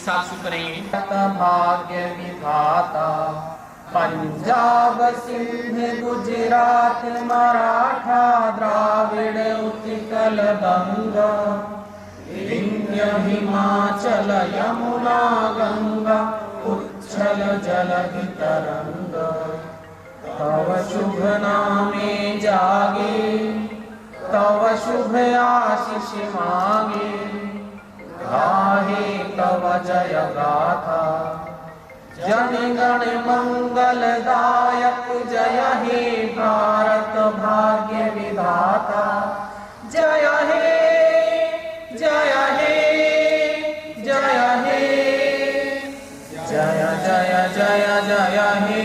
साथ शुरू करेंगे। भाग्य विधाता पंजाब सिंध गुजरात मराठा द्राविड़ उत्कल बंगा विंध्य हिमाचल यमुना गंगा उच्छल जलधि तरंग तव शुभ नामे जागे तव शुभ आशीष मांगे गाहे तव जय गाथा जन गण मंगलदायक जय हे भारत भाग्य विधाता जय हे जय हे जय हे जय जय जय जय हे।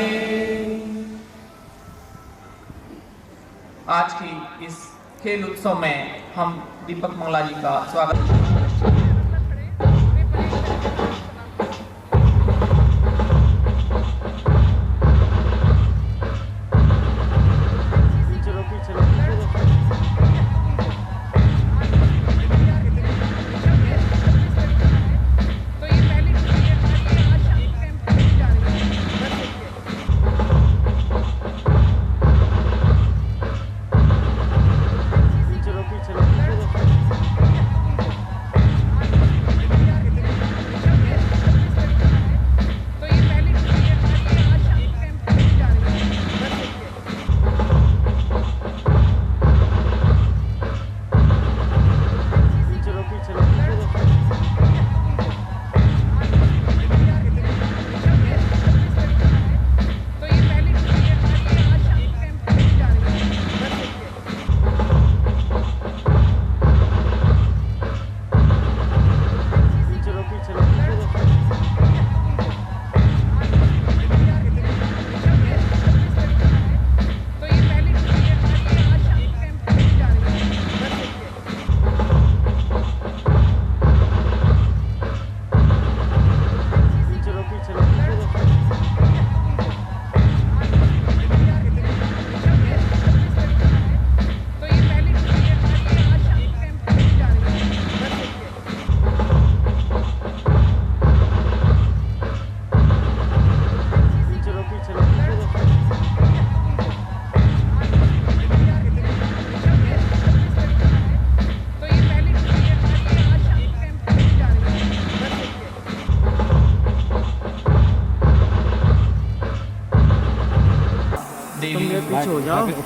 आज की इस खेल उत्सव में हम दीपक मंगला जी का स्वागत।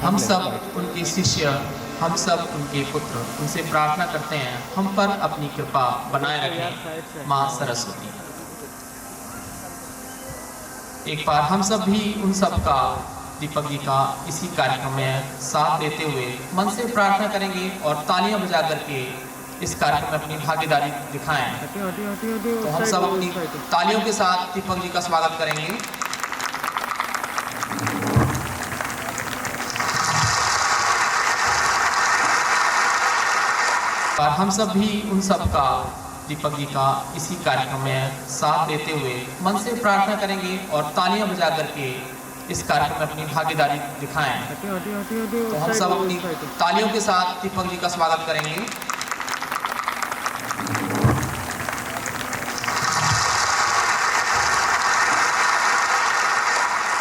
हम सब उनके शिष्य, हम सब उनके पुत्र, उनसे प्रार्थना करते हैं हम पर अपनी कृपा बनाए रखें माँ सरस्वती। एक बार हम सब भी उन सब का, दीपक जी का इसी कार्यक्रम में साथ देते हुए मन से प्रार्थना करेंगे और तालियां बजा करके इस कार्यक्रम में अपनी भागीदारी दिखाएं। तो हम सब अपनी तालियों के साथ दीपक जी का स्वागत करेंगे। और हम सब भी उन सब का, दीपक जी का इसी कार्यक्रम में साथ देते हुए मन से प्रार्थना करेंगे और तालियां बजा करके इस कार्यक्रम में अपनी भागीदारी दिखाएं। तो हम सब अपनी तालियों के साथ दीपक जी का स्वागत करेंगे।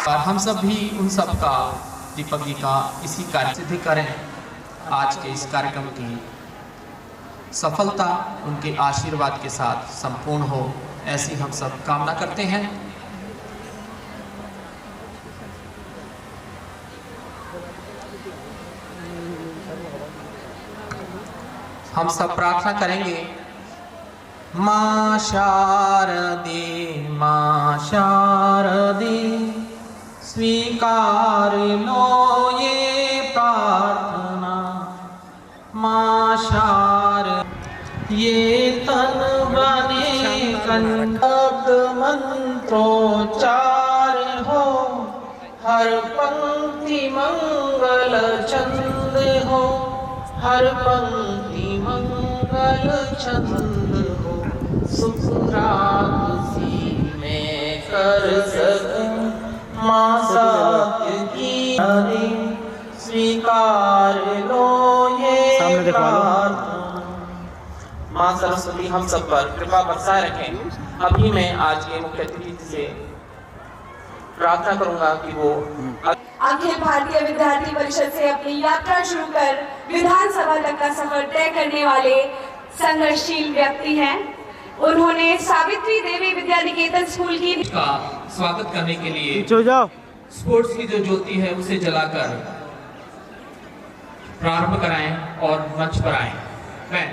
और हम सब भी उन सब का, दीपक जी का इसी कार्य सिद्धि करें। आज के इस कार्यक्रम की सफलता उनके आशीर्वाद के साथ संपूर्ण हो, ऐसी हम सब कामना करते हैं। हम सब प्रार्थना करेंगे। माँ शारदे, माँ शारदे, स्वीकार लो ये प्रार्थना। माँ शारदे, ये तन बने कंठक मंत्रोच्चार हो, हर पंक्ति मंगल छंद हो, हर पंक्ति मंगल छंद हो। सुखराग सी में कर सकूं माँ सत्य की हरि, स्वीकार लो ये प्रार्थना। माँ सरस्वती हम सब पर कृपा बरसाए रखें। अभी मैं आज के मुख्य अतिथि से प्रार्थना करूंगा कि वो अखिल भारतीय विद्यार्थी परिषद से अपनी यात्रा शुरू कर विधानसभा तक का सफर तय करने वाले संघर्षशील व्यक्ति हैं। उन्होंने सावित्री देवी विद्या निकेतन स्कूल की का स्वागत करने के लिए जाओ स्पोर्ट्स की जो ज्योति है उसे जलाकर प्रारंभ कराएं और मंच पर आएं। मैं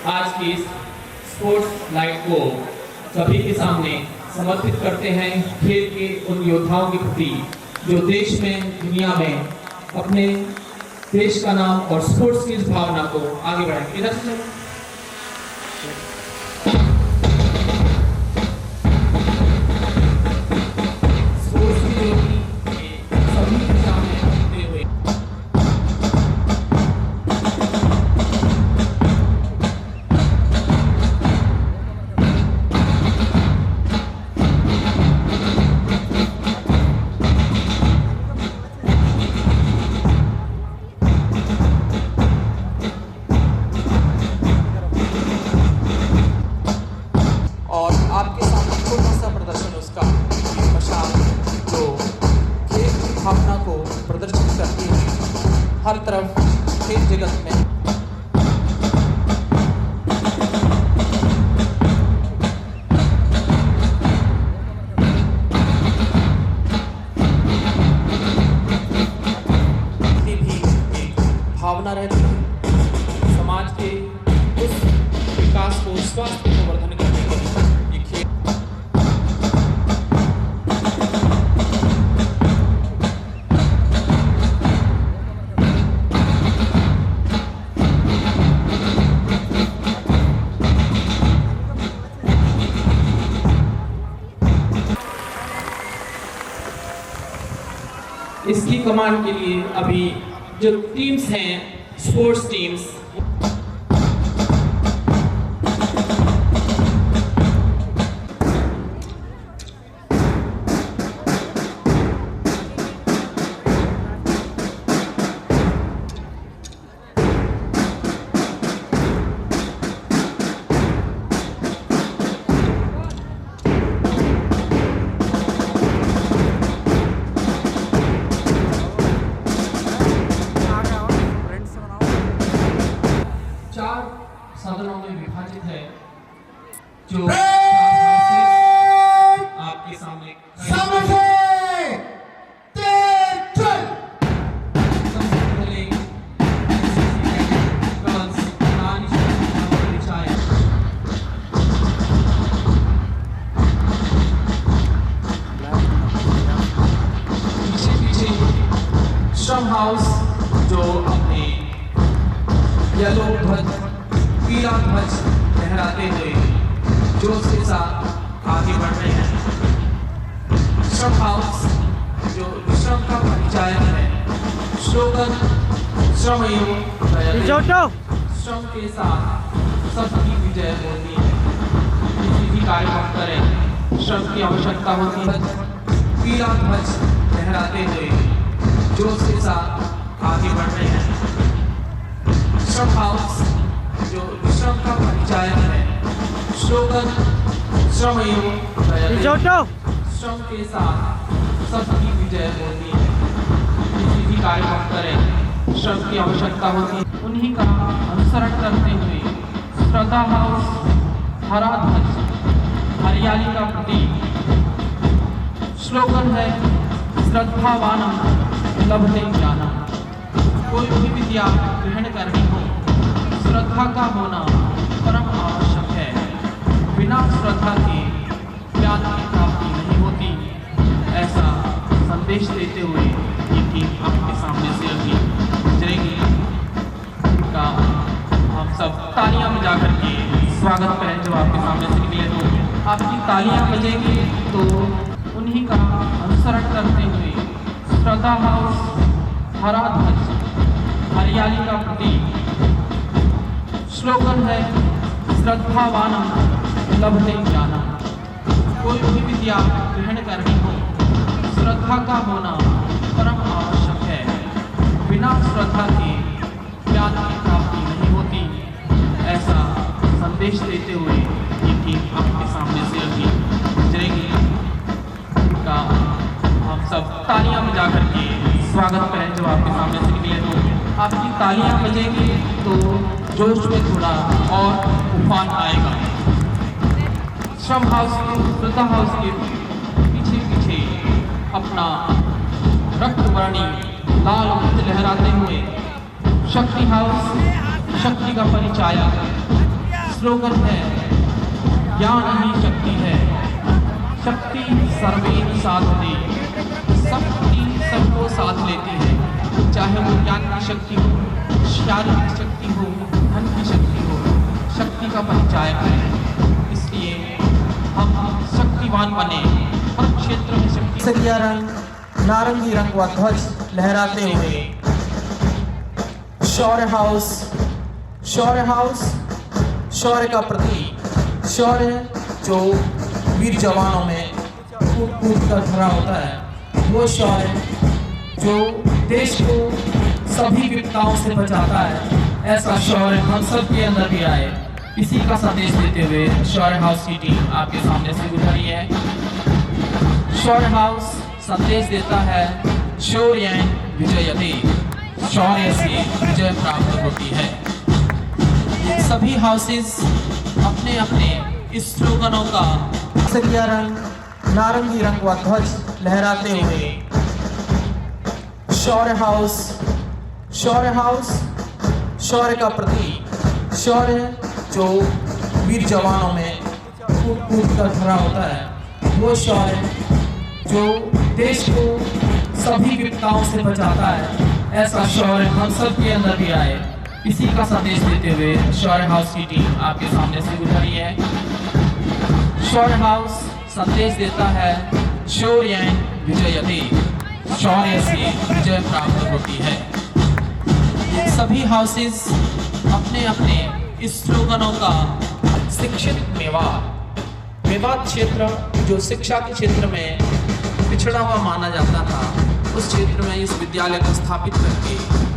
आज की इस स्पोर्ट्स लाइट को सभी के सामने समर्पित करते हैं खेल के उन योद्धाओं के प्रति जो देश में दुनिया में अपने देश का नाम और स्पोर्ट्स की इस भावना को आगे बढ़ाएंगे। इधर से स्पोर्ट्स की ज्योति सभी के सामने रखते हुए और आपके सामने छोटा सा प्रदर्शन उसका मशाल जो खेल की भावना को प्रदर्शित करती है हर तरफ खेल जगत में। ये भी एक भावना रहती है समाज के उस विकास को स्वास्थ्य को वर्धन करने के लिए ये खेल इसकी कमांड के लिए अभी जो टीम्स हैं स्पोर्ट्स टीम्स सदनों में विभाजित है जो आपके सामने सबसे पहले गर्ल्स पीछे श्रम हाउस जो अपने येलो ध्वज पीला ध्वज लहराते हुए जोश के साथ आगे बढ़ रहे हैं। श्रम हाउस जो श्रम का परिचायक है, स्लोगन श्रमयोग श्रम के साथ सबकी विजय होती है। किसी भी कार्य को करें श्रम की आवश्यकता होती है। पीला ध्वज लहराते हुए जोश के साथ आगे बढ़ रहे हैं। श्रम हाउस जो श्रम का परिचायक है, स्लोगन श्रमयोग श्रम के साथ सबकी विजय होती है। किसी भी कार्य को करें श्रम की आवश्यकता होती है। उन्हीं का अनुसरण करते हुए श्रद्धा हाउस हरा ध्वज हरियाली का प्रतीक स्लोगन है श्रद्धावानम लभते ज्ञानम। कोई भी विद्या ग्रहण करनी हो श्रद्धा का होना परम आवश्यक है। बिना श्रद्धा के ज्ञान की प्राप्ति नहीं होती, ऐसा संदेश देते स्वागत करें जब आपके सामने से निकले तो आपकी तालियां बजेंगी तो उन्हीं का अनुसरण करते हुए श्रद्धा हाउस हरा ध्वज हरियाली का प्रतीक स्लोगन है श्रद्धावानम लभते ज्ञानम। कोई भी विद्या ग्रहण करनी हो श्रद्धा का होना परम आवश्यक है। बिना श्रद्धा के ज्ञान की प्राप्ति नहीं होती। ऐसा संदेश देते हुए ये टीम आपके सामने से अभी गुजरेगी। का हम सब तालियां बजा करके स्वागत करें जब आपके सामने से निकले तो आपकी तालियां बजेंगी तो जोश में थोड़ा और उफान आएगा। श्रम हाउस के श्रद्धा हाउस के पीछे पीछे अपना रक्तवर्णी लाल वृत्त लहराते हुए शक्ति हाउस शक्ति का परिचायक स्लोगन है ज्ञान ही शक्ति है। शक्ति सर्वे साधते शक्ति सबको साथ लेती है। चाहे वो ज्ञान की शक्ति हो शारीरिक शक्ति हो धन की शक्ति हो शक्ति का परिचायक है। इसलिए हम शक्तिवान बने हर क्षेत्र में शक्ति। केसरिया रंग नारंगी रंग व ध्वज लहराते हुए शौर्य हाउस शौर्य का प्रतीक शौर्य जो वीर जवानों में कूद कूद कर भरा होता है। वो शौर्य जो देश को सभी विपदाओं से बचाता है। ऐसा शौर्य हम सब के अंदर भी आए। इसी का संदेश देते हुए शौर्य हाउस की टीम आपके सामने से गुजरी है। शौर्य हाउस संदेश देता है शौर्य विजयते शौर्य से विजय प्राप्त होती है। ये सभी हाउसेस अपने अपने इस स्लोगनों का केसरिया रंग नारंगी रंग व ध्वज लहराते हुए शौर्य का प्रतीक शौर्य जो वीर जवानों में कूद कूद कर भरा होता है। वो शौर्य जो देश को सभी विपदाओं से बचाता है। ऐसा शौर्य हम सब के अंदर भी आए। इसी का संदेश देते हुए शौर्य हाउस की टीम आपके सामने से गुजरी है। शौर्य हाउस संदेश देता है शौर्य विजयते शौर्य से विजय प्राप्त होती है। ये सभी हाउसेस अपने अपने इस स्लोगनों का शिक्षित मेवात क्षेत्र जो शिक्षा के क्षेत्र में पिछड़ा हुआ माना जाता था, उस क्षेत्र में इस विद्यालय को स्थापित करके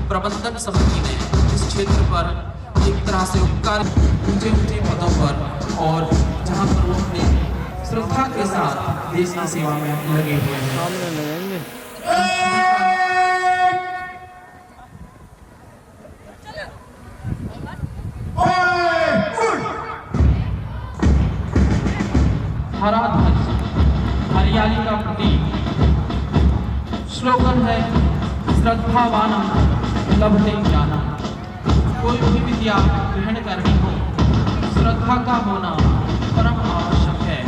प्रबंधन समिति ने इस क्षेत्र पर एक तरह से उपकार ऊंचे ऊंचे पदों पर और जहाँ पर वो अपने श्रद्धा के साथ देश की सेवा में लगे हुए हैं। हरा ध्वज हरियाली का प्रतीक स्लोगन है श्रद्धावानम लभते ज्ञानम। कोई भी विद्या ग्रहण करनी हो श्रद्धा का होना परम आवश्यक है।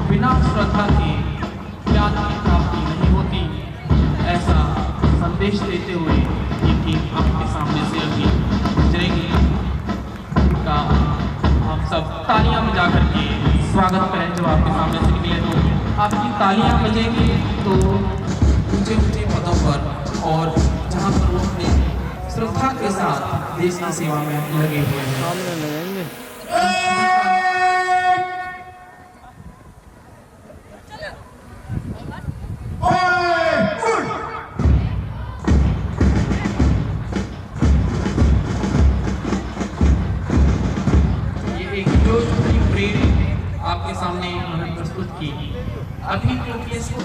बिना श्रद्धा के ज्ञान की प्राप्ति नहीं होती। ऐसा संदेश देते हुए ये टीम आपके सामने से अभी गुजरेगी। का हम सब तालियां बजा करके स्वागत करें जब आपके सामने से निकले तो आपकी तालियां बजेंगी तो ऊंचे ऊंचे पदों पर और जहां पर वो अपने श्रद्धा के साथ देश की सेवा में लगे हुए हैं। ये एक जोशपूरी परेड आपके सामने हमने प्रस्तुत की। अभी क्योंकि इसको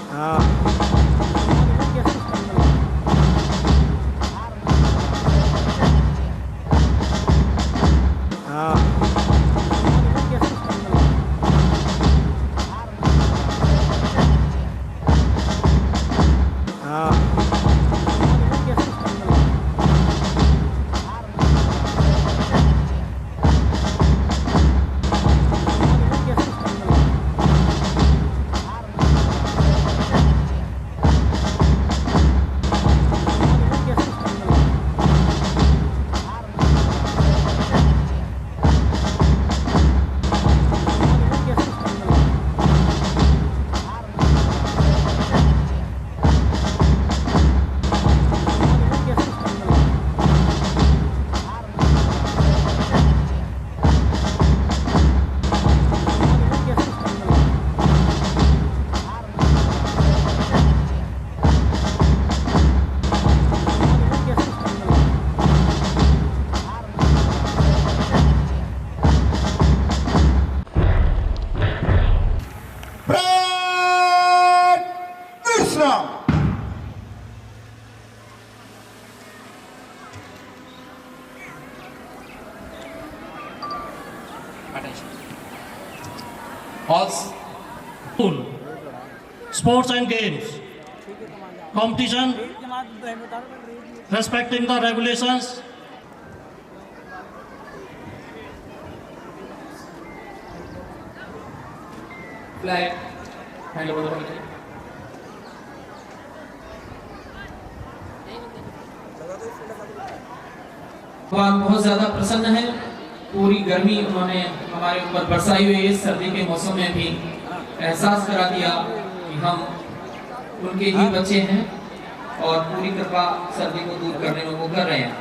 All School, sports and games, competition, respecting the regulations, flag hand over the committee. भगवान बहुत ज़्यादा प्रसन्न है। पूरी गर्मी उन्होंने हमारे ऊपर बरसाई हुई इस सर्दी के मौसम में भी एहसास करा दिया कि हम उनके ही बच्चे हैं और पूरी कृपा सर्दी को दूर करने में वो कर रहे हैं।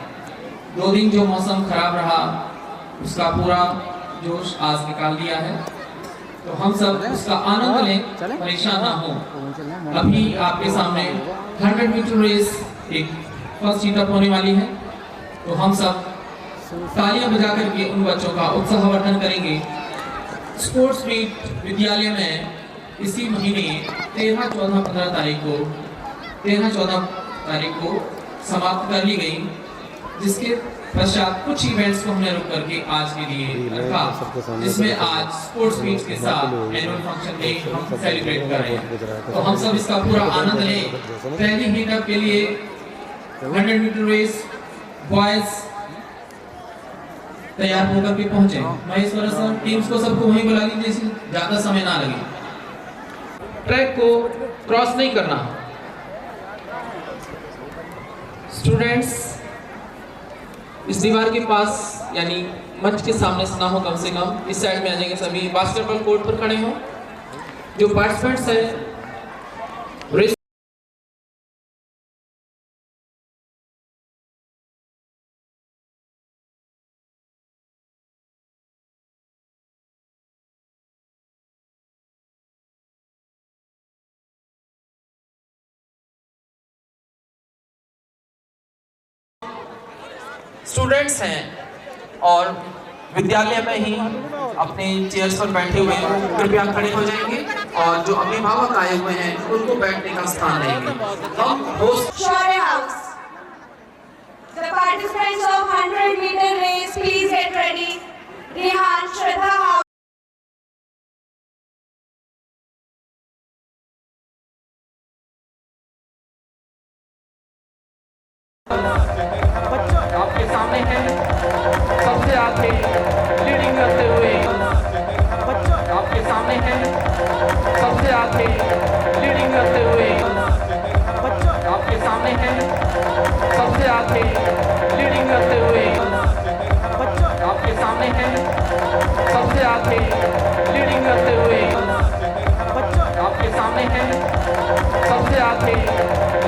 2 दिन जो मौसम खराब रहा उसका पूरा जोश आज निकाल दिया है, तो हम सब उसका आनंद लें, परेशान ना हो। अभी आपके सामने 100 मीटर रेस एक फर्स्ट हीटअप होने वाली है, तो हम सब तालियां बजा करके उन बच्चों का उत्साहवर्धन करेंगे। स्पोर्ट्स मीट विद्यालय में इसी महीने 13, 14, 15 तारीख को समाप्त कर ली गई, जिसके पश्चात कुछ इवेंट्स को हमने रुक करके आज के लिए रखा, जिसमें आज स्पोर्ट्स मीट के साथ एनुअल फंक्शन डे हम सेलिब्रेट कर रहे हैं। तो हम सब इसका पूरा आनंद लें। पहली मीटअप के लिए 100 मीटर रेस बॉयज तैयार होकर के पहुंचे। महेश्वर सर टीम्स को सबको वहीं बुला लीजिए, ज्यादा समय ना लगे। ट्रैक को क्रॉस नहीं करना। स्टूडेंट्स इस दीवार के पास यानी मंच के सामने से ना हो, कम से कम इस साइड में आ जाएंगे। सभी बास्केटबॉल कोर्ट पर खड़े हो। जो पार्टिसिपेंट्स हैं रेस स्टूडेंट्स हैं और विद्यालय में ही अपने चेयर्स पर बैठे हुए हैं, कृपया खड़े हो जाएंगे और जो अभिभावक आए हुए हैं उनको बैठने का स्थान देंगे। हम host Shaurya house. The participants of 100 meter race, please get ready. Rehan, Shraddha House. आपके सामने है सबसे आगे लीडिंग करते हुए, आपके सामने है सबसे आगे लीडिंग करते हुए, आपके सामने है सबसे आगे लीडिंग करते हुए, आपके सामने है सबसे आगे लीडिंग करते हुए, आपके सामने है सबसे आगे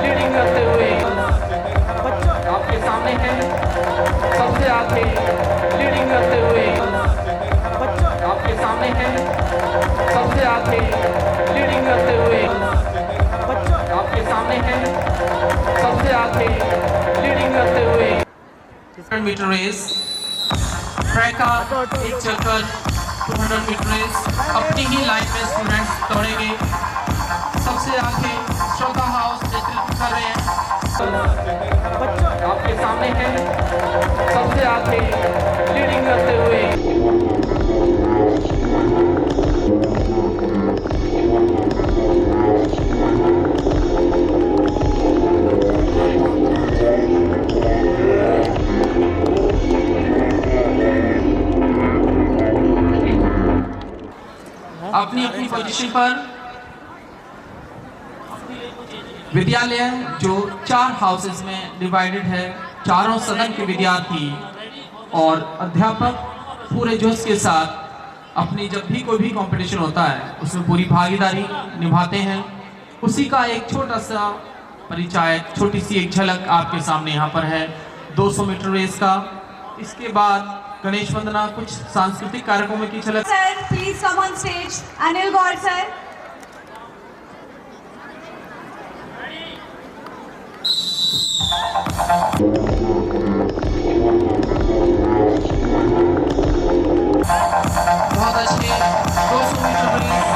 लीडिंग करते हुए, आपके सामने है सबसे आगे लीडिंग करते हुए, आपके सामने है सबसे आगे लीडिंग करते हुए, आपके सामने है सबसे आगे लीडिंग करते हुए। 100 मीटर रेस ट्रैक का एक चक्कर 200 मीटर रेस अपनी ही लाइन में स्टूडेंट्स दौड़ेंगे। सबसे आगे श्रद्धा हाउस नेतृत्व कर रहे हैं। आपके सामने है सबसे आगे लीडिंग करते हुए, अपनी अपनी पोजीशन पर। विद्यालय जो 4 हाउसेस में डिवाइडेड है, चारों सदन के विद्यार्थी और अध्यापक पूरे जोश के साथ अपनी जब भी कोई भी कंपटीशन होता है उसमें पूरी भागीदारी निभाते हैं। उसी का एक छोटा सा परिचय, छोटी सी एक झलक आपके सामने यहाँ पर है 200 मीटर रेस का। इसके बाद गणेश वंदना, कुछ सांस्कृतिक कार्यक्रमों की झलक। Sir, please come on stage. Anil Gaur sir. बहुत अच्छे 200 मीटर रेस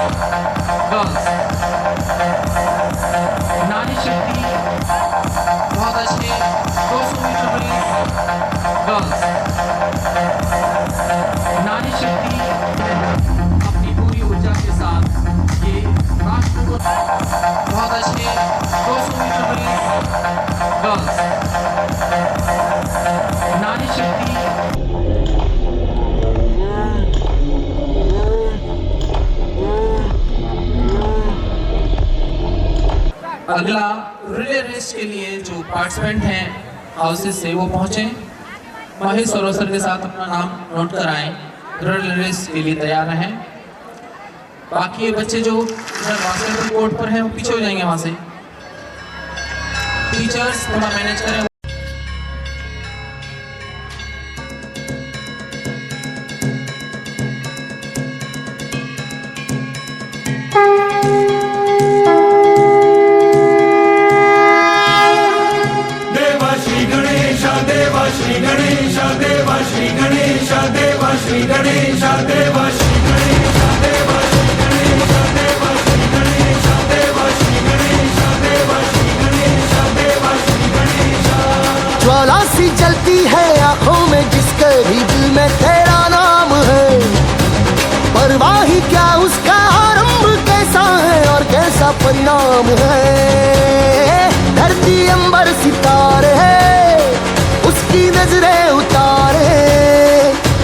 गर्ल्स। नारी शक्ति, बहुत अच्छे 200 मीटर रेस गर्ल्स। नारी शक्ति अगला रिले रेस के लिए जो पार्टिसिपेंट हैं हाउसेस से वो पहुंचे, महेश और अवसर के साथ अपना नाम नोट कराएं, रिले रेस के लिए तैयार रहें। बाकी ये बच्चे जो बास्केटबॉल कोर्ट पर हैं वो पीछे हो जाएंगे वहां से। टीचर्स थोड़ा मैनेज करें। देवा श्री गणेश देवा श्री गणेश देवा श्री गणेश देवा श्री गणेश देवा श्री गणेश देवा श्री गणेश देवा श्री गणेश देवा श्री गणेश देवा श्री गणेश देवा श्री गणेश। ज्वाला सी जलती है आंखों में जिसके भी दिल में तेरा नाम है, परवाह ही क्या उसका आरंभ कैसा है और कैसा परिणाम है। धरती अंबर सितारे है उसकी नजरें उतारे,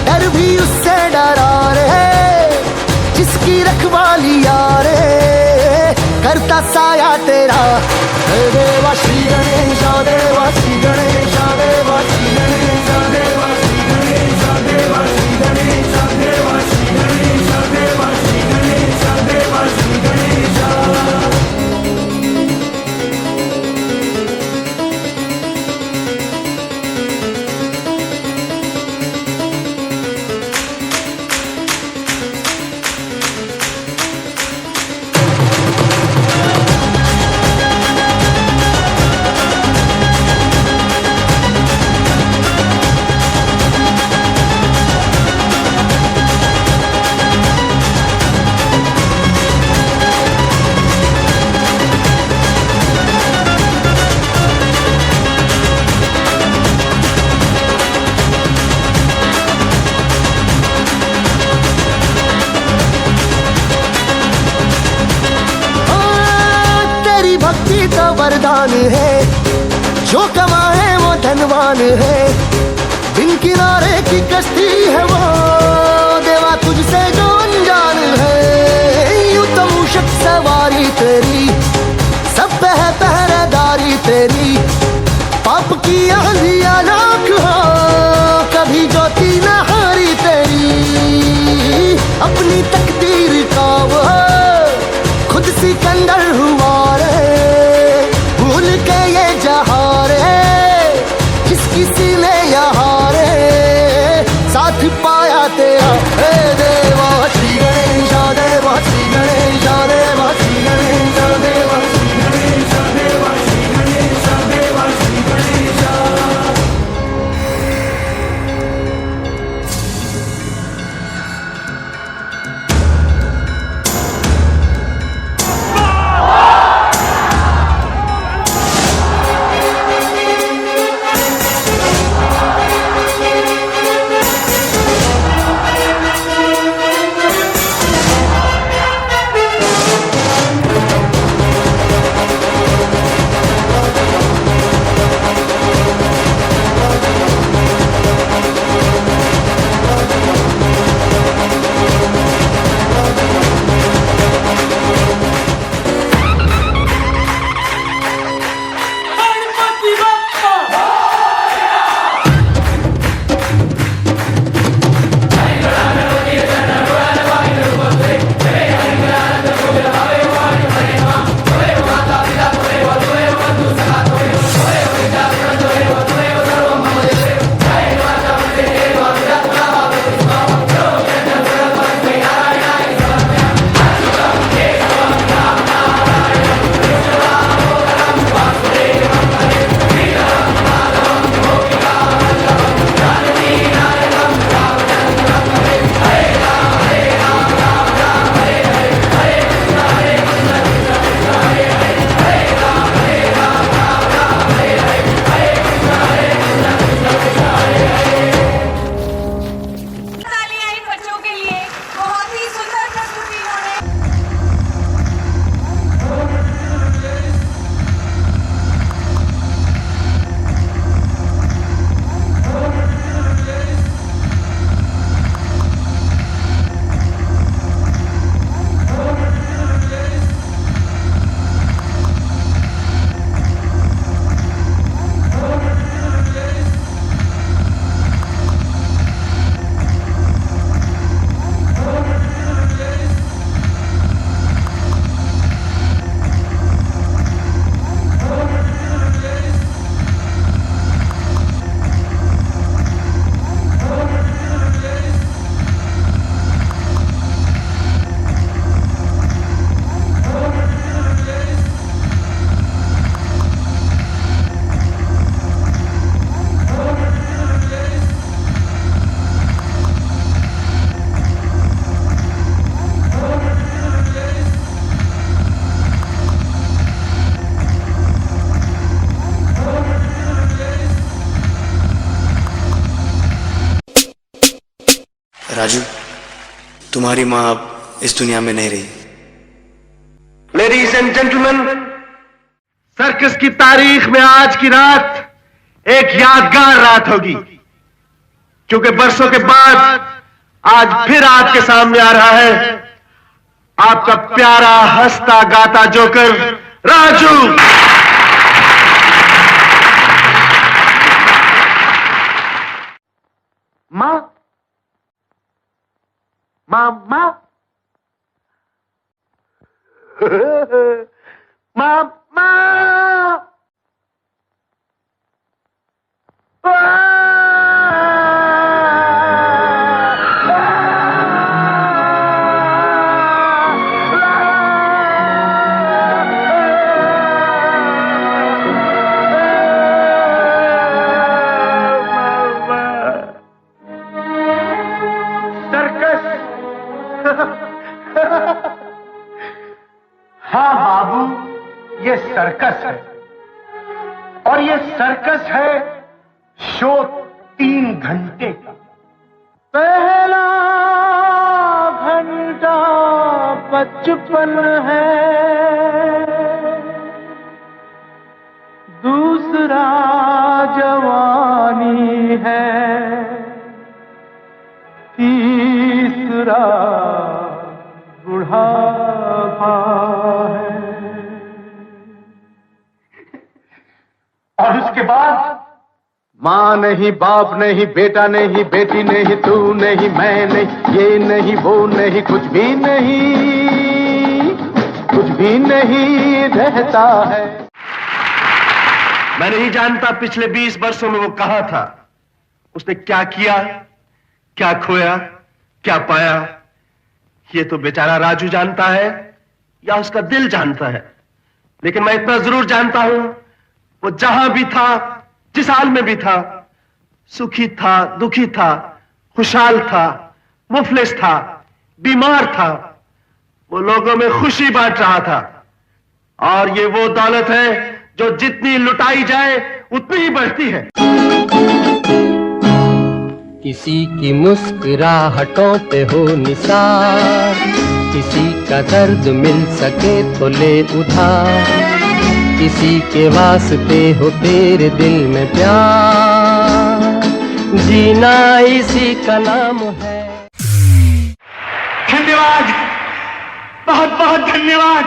डर भी उससे डरा रे जिसकी रखवाली यारे, करता साया तेरा हे देवा श्री गणेश देवा श्री गणेश देवा श्री गणेश देवा श्री गणेश देवा श्री गणेश देवा श्री गणेश देवा श्री गणेश देवा श्री गणेश। भक्ति का वरदान है, जो कमाए वो धनवान है, बिन किनारे की कश्ती है वो देवा तुझसे जो अनजान है। यूं तो मूषक सवारी तेरी, सब पे है पहरेदारी तेरी, पाप की आंधिया लाख हो कभी ज्योति न हारी तेरी। अपनी तकदीर का वो खुद सिकंदर हुआ रे, भूल के ये जहां रे जिसकी सीने यहाँ रे, साथ पाया तेरा हे देवा श्री गणेश देवा श्री गणेश देवा श्री गणेश देवा श्री गणेश देवा श्री गणेश देवा श्री गणेश। तुम्हारी माँ अब इस दुनिया में नहीं रही। लेडीज एंड जेंटलमैन, सर्कस की तारीख में आज की रात एक यादगार रात होगी, क्योंकि बरसों के बाद आज फिर आपके सामने आ रहा है आपका प्यारा हंसता गाता जोकर राजू। मां मां मां मां मां हाँ बाबू, ये सर्कस है और ये सर्कस है शो 3 घंटे का। पहला घंटा बचपन है, दूसरा जवानी है, तीसरा बुढ़ापा है और उसके बाद माँ नहीं, बाप नहीं, बेटा नहीं, बेटी नहीं, तू नहीं, मैं नहीं, ये नहीं, वो नहीं, कुछ भी नहीं रहता है। मैं नहीं जानता पिछले 20 वर्षों में वो कहां था, उसने क्या किया, क्या खोया, क्या पाया, ये तो बेचारा राजू जानता है या उसका दिल जानता है। लेकिन मैं इतना जरूर जानता हूं, वो जहां भी था, जिस हाल में भी था, सुखी था, दुखी था, खुशहाल था, मुफलिस था, बीमार था, वो लोगों में खुशी बांट रहा था। और ये वो दौलत है जो जितनी लुटाई जाए उतनी ही बढ़ती है। किसी की मुस्कुराहटों पे हो निसार, किसी का दर्द मिल सके तो ले उधार, किसी के वास्ते हो तेरे दिल में प्यार, जीना इसी का नाम है। धन्यवाद, बहुत बहुत धन्यवाद,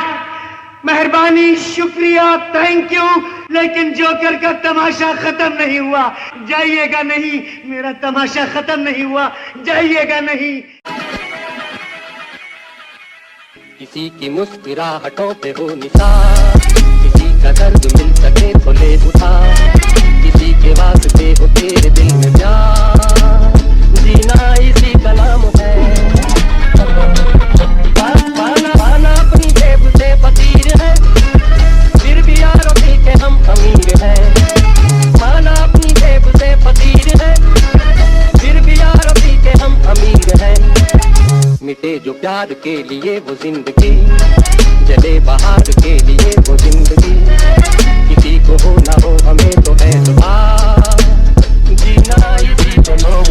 मेहरबानी, शुक्रिया, थैंक यू। लेकिन जोकर का तमाशा खत्म नहीं हुआ, जाइएगा नहीं, मेरा तमाशा खत्म नहीं हुआ, जाइएगा नहीं। किसी की मुस्कुराहटों पे हो निसार, किसी का दर्द मिल सके तो ले उधार, किसी के वास्ते हो तेरे दिल में प्यार, जीना इसी का नाम है। पाना अपनी जेब से फकीर है, फिर भी यारों दिल के हम अमीर हैं। पाना अपनी जेब से फकीर है, फिर भी यारों दिल के हम अमीर हैं। मिटे जो प्यार के लिए वो जिंदगी, जले बहार के लिए वो जिंदगी, किसी को हो ना हो हमें तो एतबार, जीना इसी को नाम।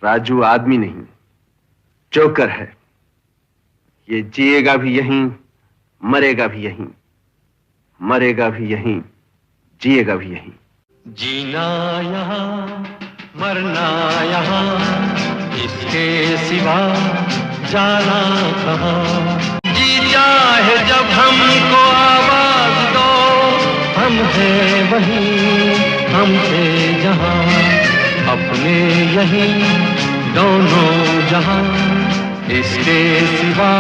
राजू आदमी नहीं, जोकर है। ये जिएगा भी यहीं, मरेगा भी यहीं, मरेगा भी यहीं, जिएगा भी यहीं। जीना यहाँ, मरना यहाँ, इसके सिवा जाना कहाँ। जी चाहे जब हमको आवाज दो, हम हैं वहीं, हम थे जहाँ, अपने यहीं दोनों जहाँ, इसके सिवा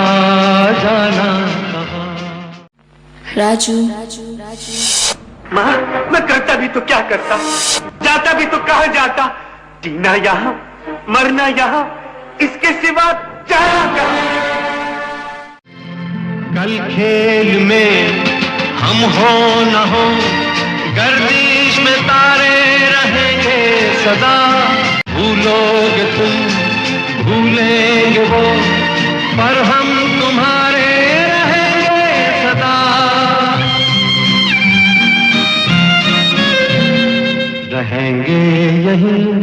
जाना कहाँ। राजू, माँ, मैं करता भी तो क्या करता, जाता भी तो कहाँ जाता, जीना यहाँ, मरना यहाँ, इसके सिवा जाना कहाँ। कल खेल में हम हो न हो, गर्दिश में तारे रहेंगे सदा, भूलोगे तुम, भूलेंगे वो, पर हम तुम्हारे नहीं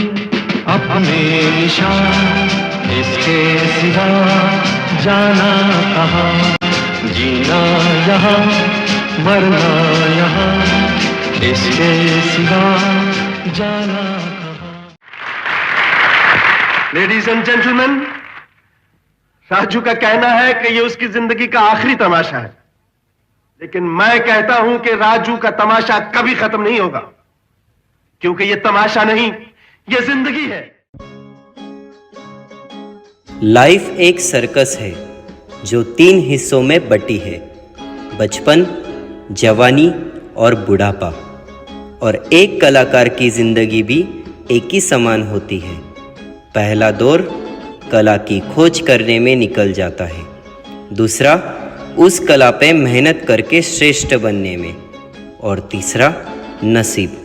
अपने निशान, इसके सिवा जाना कहाँ, जीना यहाँ मरना यहाँ, इसके सिवा जाना कहाँ। लेडीज एंड जेंटलमैन, राजू का कहना है कि ये उसकी जिंदगी का आखिरी तमाशा है, लेकिन मैं कहता हूं कि राजू का तमाशा कभी खत्म नहीं होगा, क्योंकि ये तमाशा नहीं, ये जिंदगी है। लाइफ एक सर्कस है जो 3 हिस्सों में बटी है, बचपन, जवानी और बुढ़ापा। और एक कलाकार की जिंदगी भी एक ही समान होती है। पहला दौर कला की खोज करने में निकल जाता है, दूसरा उस कला पे मेहनत करके श्रेष्ठ बनने में, और तीसरा नसीब।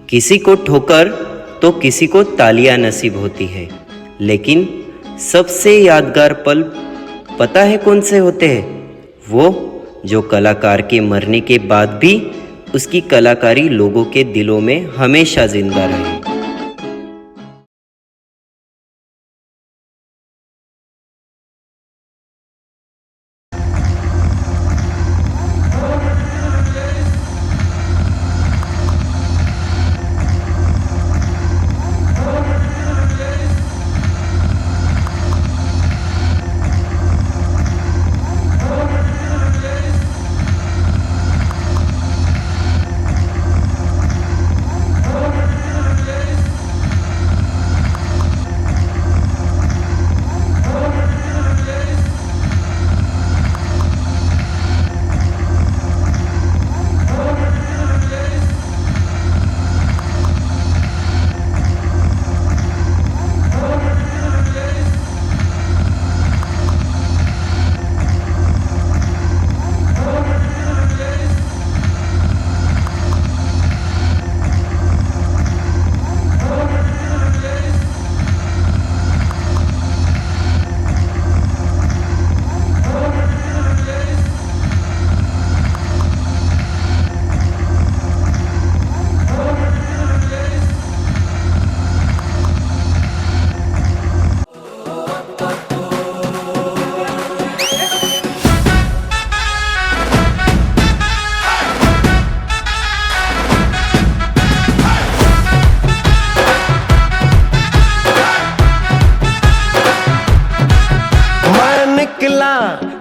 किसी को ठोकर तो किसी को तालियां नसीब होती है, लेकिन सबसे यादगार पल पता है कौन से होते हैं? वो जो कलाकार के मरने के बाद भी उसकी कलाकारी लोगों के दिलों में हमेशा जिंदा रहे।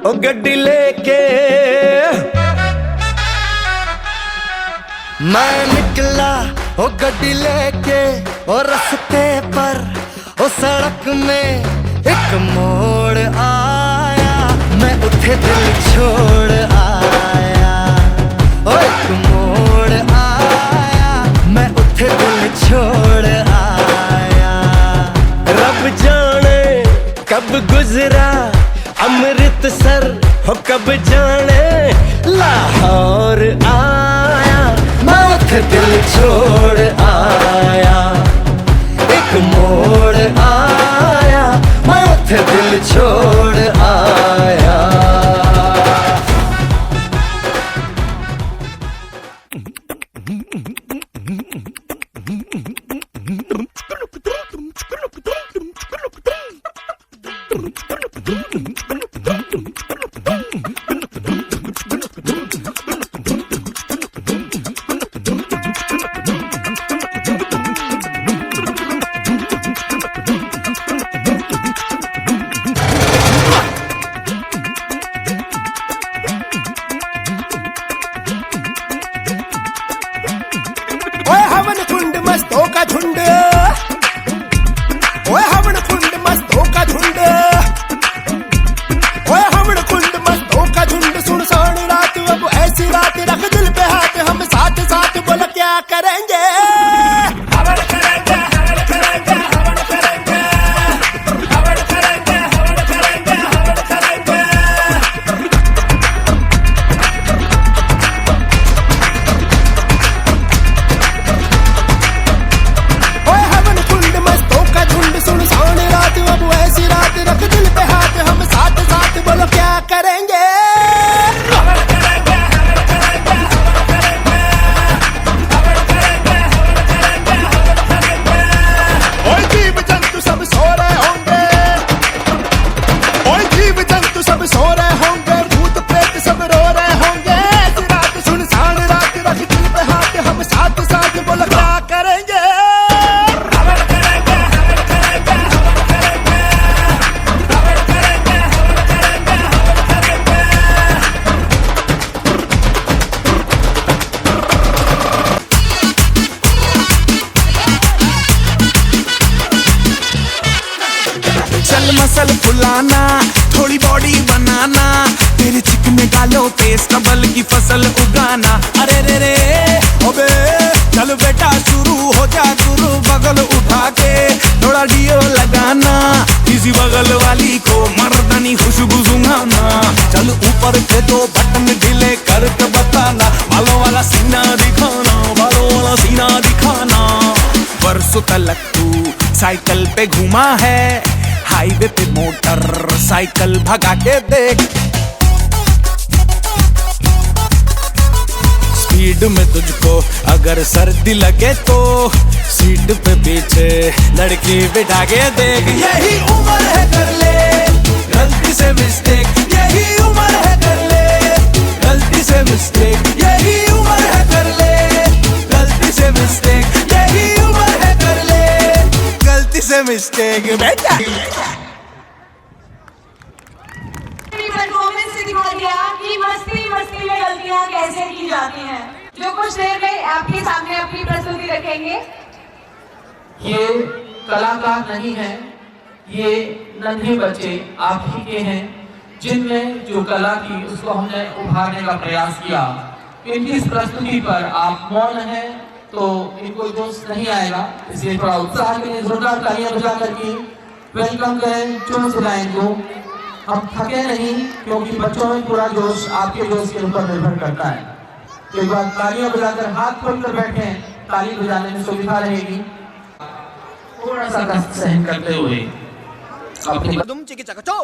ओ गड्डी लेके मैं निकला ओ गड्डी लेके, ओ रास्ते पर ओ सड़क में एक मोड़ आया, मैं उठे दिल छोड़ आया। ओ एक मोड़ आया, मैं उठे दिल छोड़ आया। रब जाने कब गुजरा अमृतसर, हो कब जाने लाहौर आया, मैं उठे दिल छोड़ आया। एक मोड़ आया, मैं उठे दिल छोड़ आया। लगाना, तेरे चिकने गालों पे स्टबल की फसल उगाना। अरे रे रे ओबे चल बेटा शुरू हो जा गुरु, बगल उठा के थोड़ा डियो लगाना, किसी बगल वाली को मर्दानी खुशबू सुंघाना। चल ऊपर के दो बटन ढीले करके बताना, बालों वाला सीना दिखाना, बालों वाला सीना दिखाना। बरसों तलक तू साइकिल पे घुमा है, हाईवे पे मोटर साइकिल भगा के देख। स्पीड में तुझको अगर सर्दी लगे तो सीट पे पीछे लड़की बिठा के देख। यही उम्र है कर ले गलती से मिस्टेक, यही उम्र है कर ले गलती से मिस्टेक, यही उम्र है कर ले गलती से मिस्टेक, यही उम्र है कर ले गलती से मिस्टेक बेटा। परफॉर्मेंस से दिखा दिया कि मस्ती मस्ती में गलतियां कैसे की जाती हैं। जो कुछ देर में आपके सामने अपनी प्रस्तुति रखेंगे। ये कलाकार नहीं है, ये नन्हे बच्चे आप ही के हैं, जिनमें जो कला थी उसको हमने उभारने का प्रयास किया। इनकी इस प्रस्तुति पर आप मौन हैं तो इनको जोश नहीं आएगा, इसलिए थोड़ा उत्साह के लिए जोरदार तालियां बजा करके वेलकम करें, जोर से लाएं इनको। हम थके नहीं क्योंकि बच्चों में पूरा जोश आपके जोश के ऊपर निर्भर करता है। तो एक बार तालियां बजाकर हाथ खोलकर बैठे, ताली बजाने में सुविधा रहेगी। थोड़ा सा कष्ट सहन करते हुए अपनी तुम चिकी चकचो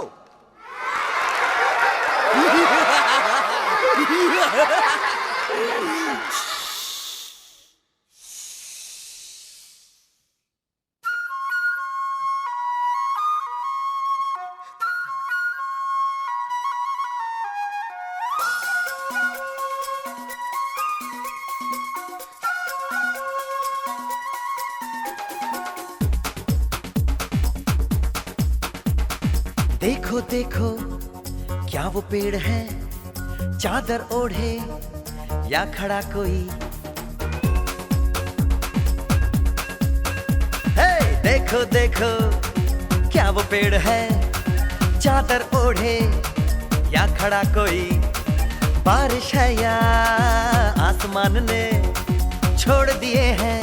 देखो देखो क्या वो पेड़ है, चादर ओढ़े या खड़ा कोई। हे देखो देखो क्या वो पेड़ है, चादर ओढ़े या खड़ा कोई। बारिश है या आसमान ने छोड़ दिए हैं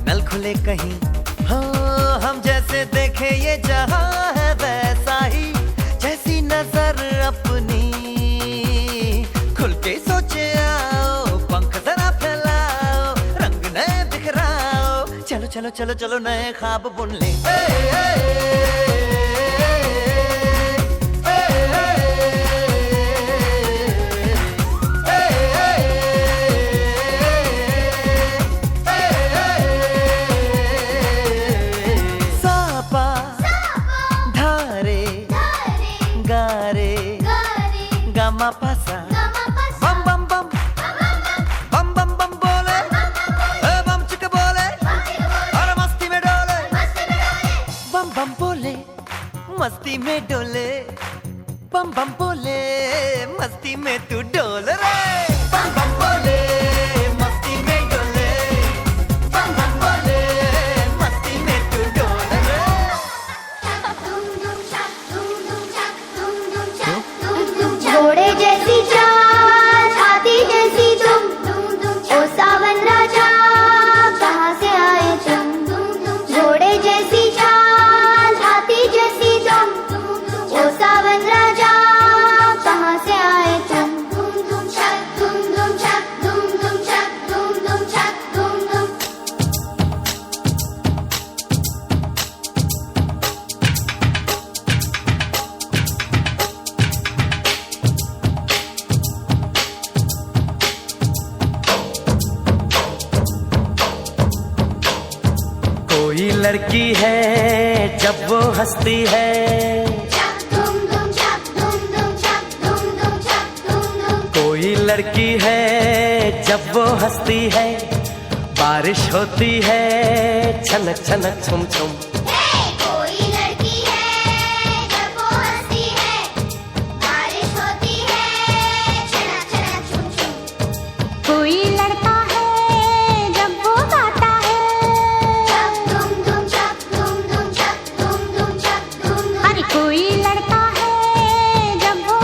नल खुले कहीं। हाँ हम जैसे देखे ये जहां है वैसा ही, जैसी नजर अपनी खुल के सोचे आओ, पंख जरा फैलाओ, रंग नए बिखराओ, चलो चलो चलो चलो नए ख्वाब बुन ले। पासा बम बम बम बम बम बम बोले, बम चिक बोले, और मस्ती में डोले, बम बम बोले मस्ती में डोले, बम बम बोले मस्ती में तू डोल रे। बम बम बोले मस्ती में डोले, बम बम बोले मस्ती में तू डोल रे। घोड़े जैसी चाल, हाथी जैसी तुम, ओ सावन राजा कहाँ से आए तुम। घोड़े जैसी चाल, हाथी जैसी तुम, ओ सावन राजा कहाँ से आए तुम। धूम धूम छक धूम धूम छक धूम धूम छक धूम धूम छक धूम धूम। कोई लड़की है जब वो हंसती है, कोई लड़की है जब वो हंसती है, बारिश होती है छनक छनक छुम छुम। कोई लड़की है जब वो हंसती है, बारिश होती है छनक छनक छुम छुम। कोई लड़का है जब वो गाता है, छक धूम धूम छक धूम धूम छक धूम धूम छक धूम धूम। अरे कोई लड़का है जब वो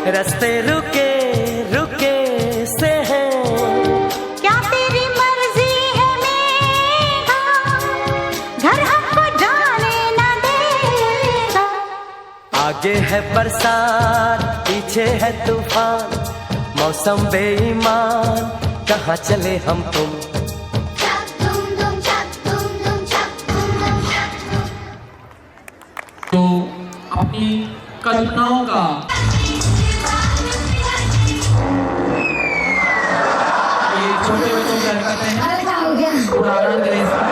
रास्ते रुके रुके से हैं। क्या तेरी मर्जी है मेघा, घर हमको जाने न देगा। आगे है बरसात पीछे है तूफान, मौसम बेईमान कहाँ चले हम तुम। तो अपनी कल्पनाओं का ये छोटे बच्चों की हरकतें हैं, उदाहरण दें इसका।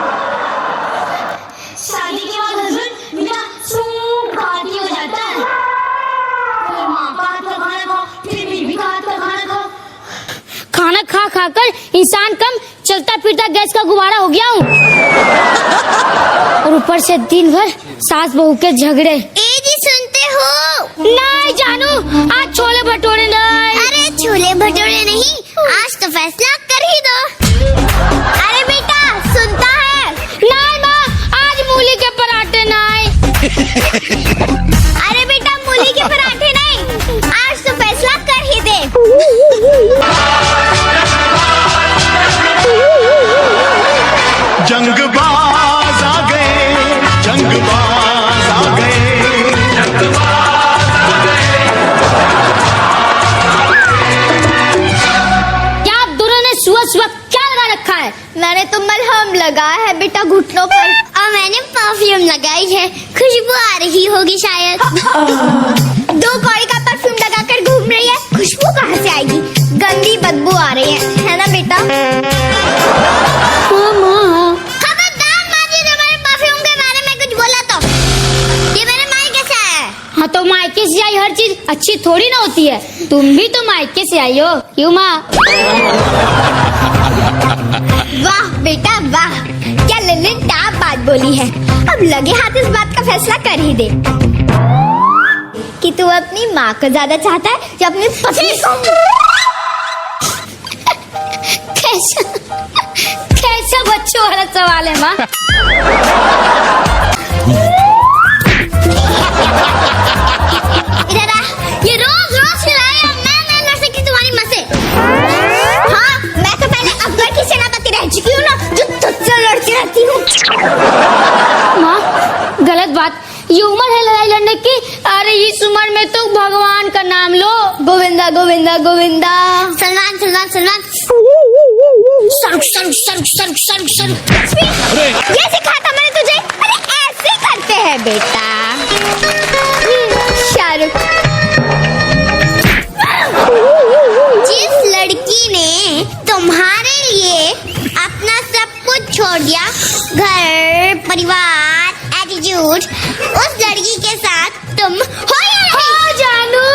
शादी के बाद हस्बैंड बिना सूख खाती हो जाता है। फिर माँ का हाथ का खाना खाओ, फिर बीवी का हाथ का खाना खाओ। खाना खा खाकर इंसान कम चलता फिरता गैस का गुब्बारा हो गया हूँ। और ऊपर से दिन भर सास बहू के झगड़े। ए जी सुनते हो? नहीं जानू, आज छोले भटूरे नहीं। अरे छोले भटूरे नहीं, आज तो फैसला कर ही दो। अरे बेटा सुनता है? नहीं माँ, आज मूली के पराठे नहीं। अरे बेटा मूली के पराठे नहीं, आज तो फैसला कर ही दे। जंगबाज आ गए, जंगबाज आ गए, जंगबाज आ गए। क्या आप दोनों ने सुबह सुबह क्या लगा रखा है? मैंने तो मलहम लगाया है बेटा घुटनों पर, और मैंने परफ्यूम लगाई है, खुशबू आ रही होगी शायद। 2 कौड़ी का परफ्यूम लगाकर घूम रही है, खुशबू कहाँ से आएगी? गंदी बदबू आ रही है ना बेटा? खबरदार माँ जी, जब मैंने परफ्यूम के बारे में कुछ बोला तो ये मेरे मायके से आया है। हाँ तो मायके से आई हर चीज अच्छी थोड़ी ना होती है। तुम भी तो मायके से आई हो, क्यों माँ? वाह बेटा वाह, क्या ललिता बात बोली है। अब लगे हाथ इस बात का फैसला कर ही दे कि तू अपनी माँ को ज्यादा चाहता है या अपनी पत्नी को। कैसा बच्चों वाला सवाल है माँ? इधर आ, ये रोज रोज खिलाए, मैं लड़ सकती तुम्हारी माँ से। हाँ, मैं तो पहले अकबर की सेनापति रह चुकी हूँ ना, जो तुझसे लड़ती रहती हूँ। माँ गलत बात, ये उम्र है लड़ाई लड़ने की। अरे इस उम्र में तो भगवान का नाम लो, गोविंदा गोविंदा गोविंदा। सलमान सलमान सलमान। सरुक सरुक सरुक सरुक सरुक सरुक। ये सिखाता मैंने तुझे? अरे ऐसे करते हैं बेटा। शाहरुख, जिस लड़की ने तुम्हारे लिए अपना सब कुछ छोड़ दिया, घर परिवार एटीट्यूड, उस लड़की के साथ तुम हो या नहीं? हो जानू।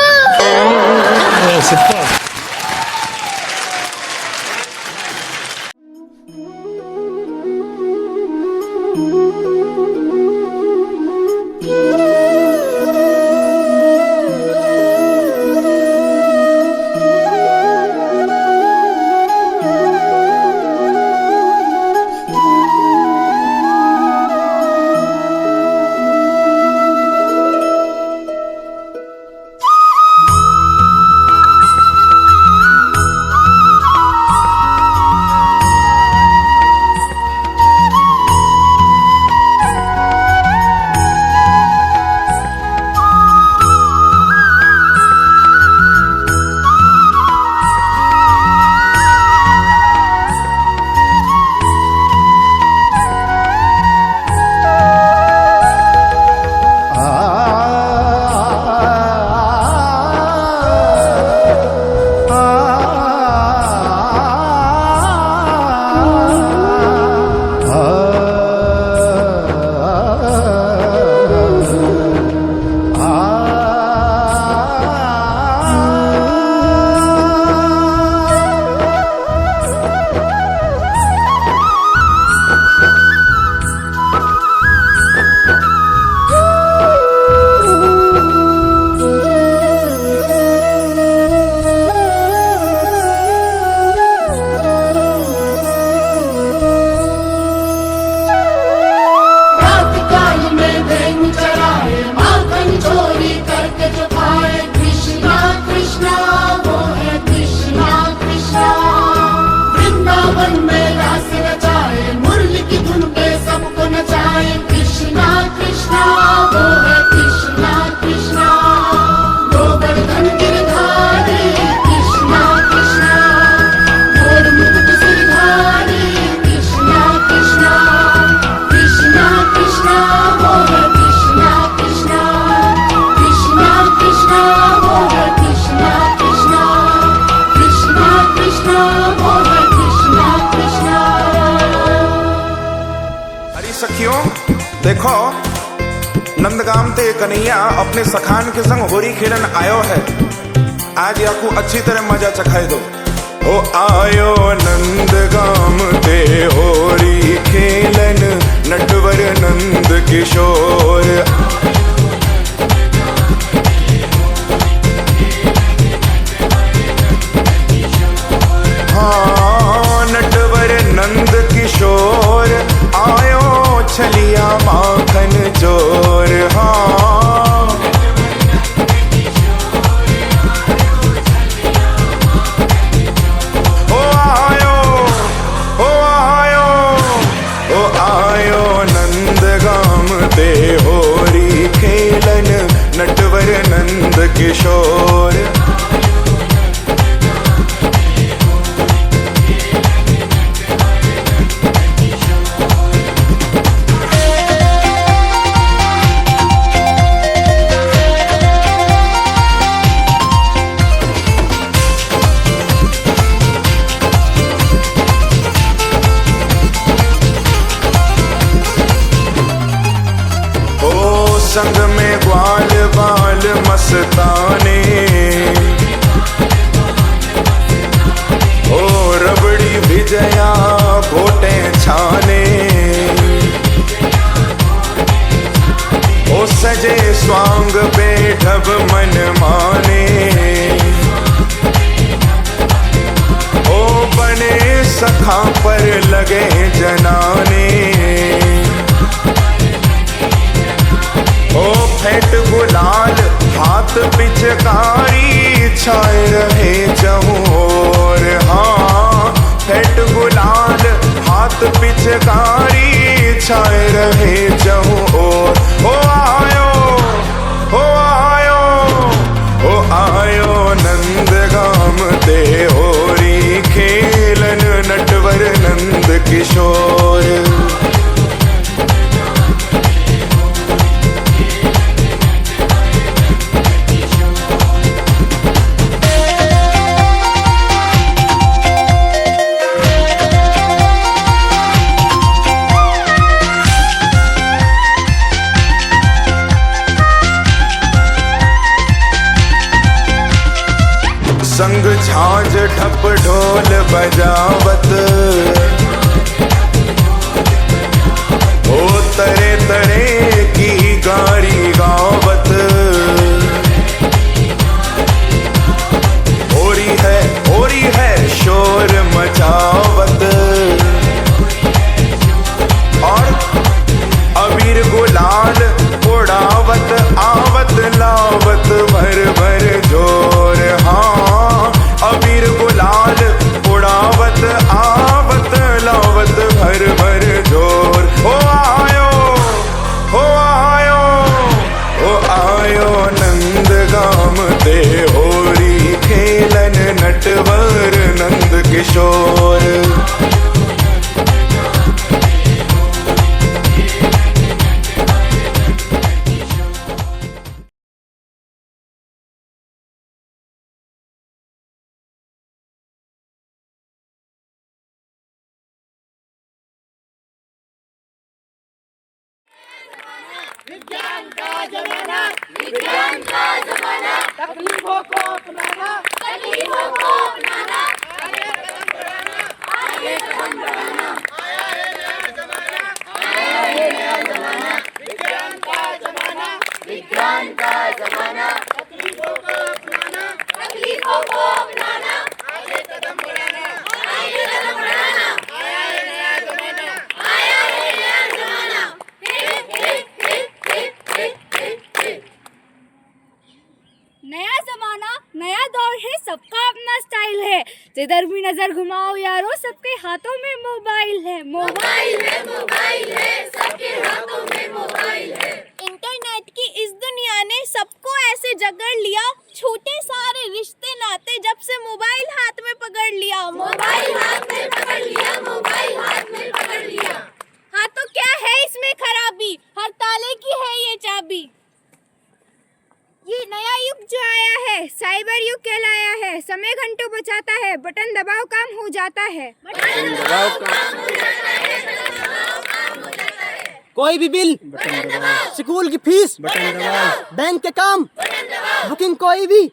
देखो नंदगाम ते कन्हैया अपने सखान के संग होरी खेलन आयो है। आज याकू अच्छी तरह मजा चखाए दो। ओ आयो नंदगाम ते होरी खेलन नटवर नंद किशोर। हाँ नटवर नंद किशोर आयो छलिया माखन जोर। हाँ ओ आयो ओ आयो ओ आयो नंदगाम ते होरी खेलन नटवर नंद किशोर। संग में ग्वाल बाल मस्ताने ओ रबड़ी विजया घोटे छाने। ओ सजे स्वांग बेढब मन माने। ओ बने सखा पर लगे जनाने। ओ फेंट गुलाल हाथ पिचकारी छाए रहे चहुओर। हाँ फेंट गुलाल हाथ पिचकारी छाए रहे चहुओर। ओ आयो ओ आयो ओ आयो नंदगाम ते होरी खेलन नटवर नंद किशोर। संग झांझ ढप ढोल बजावत ओ तरे तरे की गारी गावत। होरी है शोर मचावत। और अबीर गुलाल उड़ावत आवत लावत भर भर जोर। हाँ अबीर गुलाल उड़ावत आवत लावत भर भर जोर। ओ आयो ओ आयो ओ आयो नंदगाम ते होरी खेलन नटवर नंद किशोर। विज्ञान का जमाना, विज्ञान का जमाना, तकलीफों को अपनाना, तकलीफों को अपनाना, आगे कदम बढ़ाना, आगे कदम बढ़ाना। आया है नया जमाना, आया है नया जमाना, विज्ञान का जमाना, विज्ञान का जमाना, तकलीफों को अपनाना, तकलीफों को अपनाना, आगे कदम बढ़ाना, आगे कदम बढ़ाना। आया है नया जमाना, आया है नया जमाना। नया जमाना नया दौर है, सबका अपना स्टाइल है। जिधर भी नजर घुमाओ यारो सबके हाथों में मोबाइल है। मोबाइल है, मोबाइल है, सबके हाथों में मोबाइल है। इंटरनेट की इस दुनिया ने सबको ऐसे जकड़ लिया, छोटे सारे रिश्ते नाते जब से मोबाइल हाथ में पकड़ लिया। मोबाइल हाथ में पकड़ लिया, मोबाइल हाथ में पकड़ लिया। हाँ तो क्या है इसमें खराबी, हर ताले की है ये चाबी। ये नया युग जो आया है साइबर युग कहलाया है। समय घंटों बचाता है, बटन दबाओ काम हो जाता है। बटन दबाओ काम हो जाता है, बटन दबाओ काम हो जाता है। कोई भी बिल, स्कूल की फीस, बैंक के काम, बुकिंग कोई भी,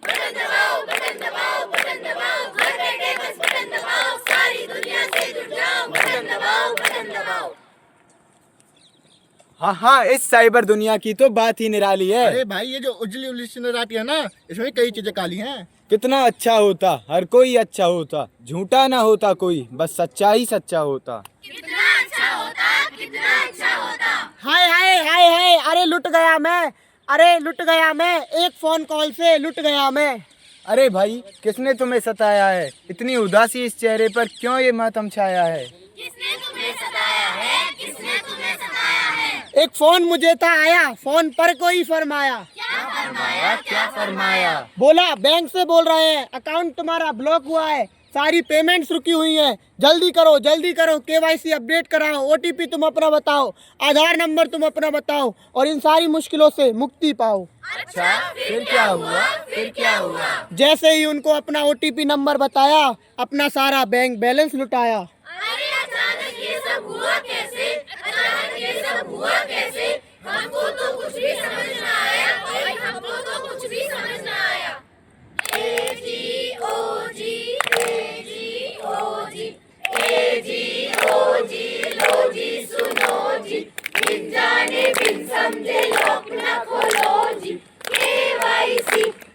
हाँ हाँ, इस साइबर दुनिया की तो बात ही निराली है। अरे भाई ये जो उजली उजली नजर आती है ना, इसमें कई चीजें काली हैं। कितना अच्छा होता, हर कोई अच्छा होता, झूठा ना होता कोई, बस सच्चा ही सच्चा होता। कितना अच्छा होता, कितना अच्छा होता। हाय हाय हाय हाय, अरे लुट गया मैं, अरे लुट गया मैं, एक फोन कॉल से लुट गया मैं। अरे भाई, किसने तुम्हें सताया है? इतनी उदासी इस चेहरे पर क्यों ये मातम छाया है? किसने तुम्हें सताया है? किसने तुम्हें सताया है? एक फोन मुझे था आया, फोन पर कोई फरमाया। क्या फरमाया? क्या फरमाया? बोला बैंक से बोल रहे हैं, अकाउंट तुम्हारा ब्लॉक हुआ है, सारी पेमेंट्स रुकी हुई हैं, जल्दी करो, KYC अपडेट कराओ, OTP तुम अपना बताओ, आधार नंबर तुम अपना बताओ और इन सारी मुश्किलों से मुक्ति पाओ। अच्छा, फिर क्या हुआ? फिर क्या हुआ? जैसे ही उनको अपना OTP नंबर बताया, अपना सारा बैंक बैलेंस लुटाया। अरे अचानक ये सब हुआ कैसे? अचानक ये सब हुआ कैसे? हमको तो कुछ भी समझ ना आया, हमको तो कुछ भी समझ ना आया। AGOG, AGOG, AGOG, लो जी सुनो जी, बिन जाने बिन समझे लॉक ना खोलो जी। KYC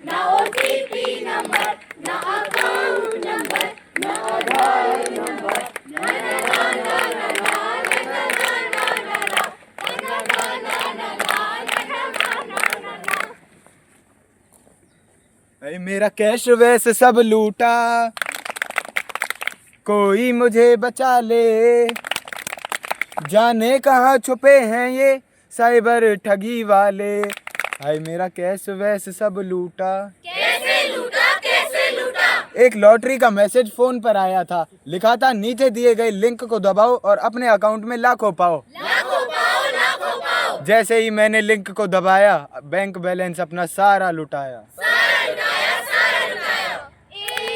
ना OTP नंबर, ना अकाउंट नंबर, ना आधार नंबर, अरे मेरा कैश वैसे सब लूटा, कोई मुझे बचा ले, जाने कहाँ छुपे हैं ये साइबर ठगी वाले। हाय मेरा कैश वैसे सब लूटा। कैसे लूटा? कैसे लूटा? एक लॉटरी का मैसेज फोन पर आया था, लिखा था नीचे दिए गए लिंक को दबाओ और अपने अकाउंट में लाखों पाओ। लाखों पाओ, लाखों पाओ। जैसे ही मैंने लिंक को दबाया, बैंक बैलेंस अपना सारा लुटाया। सारा लुटाया, सारा लुटाया।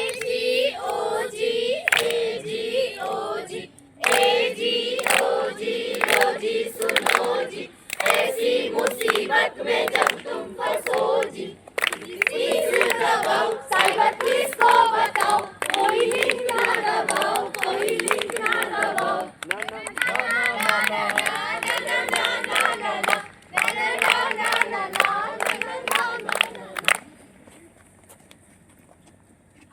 AGOG, AGOG, AGOG, लो जी सुनो जी, ऐसी मुसीबत में जब तुम फंसो जी, प्लीज दबाओ, साइबर पुलिस को बताओ, कोई लिंक ना दबाओ, कोई लिंक ना दबाओ।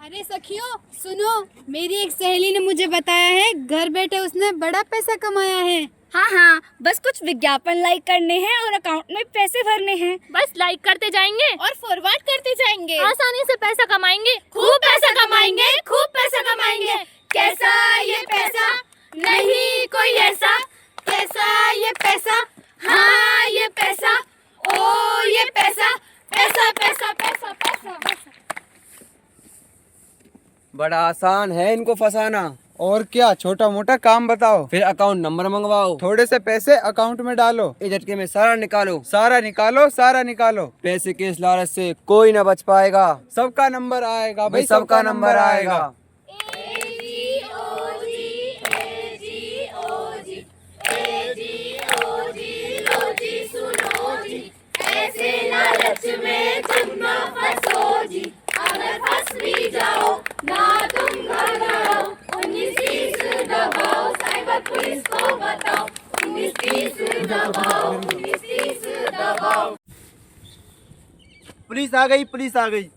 अरे सखियों सुनो, मेरी एक सहेली ने मुझे बताया है घर बैठे उसने बड़ा पैसा कमाया है। हाँ हाँ, बस कुछ विज्ञापन लाइक करने हैं और अकाउंट में पैसे भरने हैं। बस लाइक करते जाएंगे और फॉरवर्ड करते जाएंगे, आसानी से पैसा कमाएंगे, खूब पैसा कमाएंगे, खूब पैसा कमाएंगे। कैसा ये पैसा? नहीं कोई ऐसा। कैसा ये पैसा? हाँ ये पैसा, ओ ये पैसा, पैसा पैसा पैसा पैसा पैसा। बड़ा आसान है इनको फंसाना। और क्या, छोटा मोटा काम बताओ, फिर अकाउंट नंबर मंगवाओ, थोड़े से पैसे अकाउंट में डालो, एक झटके में सारा निकालो, सारा निकालो, सारा निकालो। पैसे के इस लालच से कोई न बच पाएगा, सबका नंबर आएगा भाई, सबका नंबर आएगा। लो जी सुनो जी, ऐसे लालच में तुम ना फंसो जी, अगर फंस भी जाओ ना तुम घबराओ, 1930 दबाओ, साइबर पुलिस को बताओ, 1930 दबाओ, 1930 दबाओ। पुलिस आ गई, पुलिस आ गई।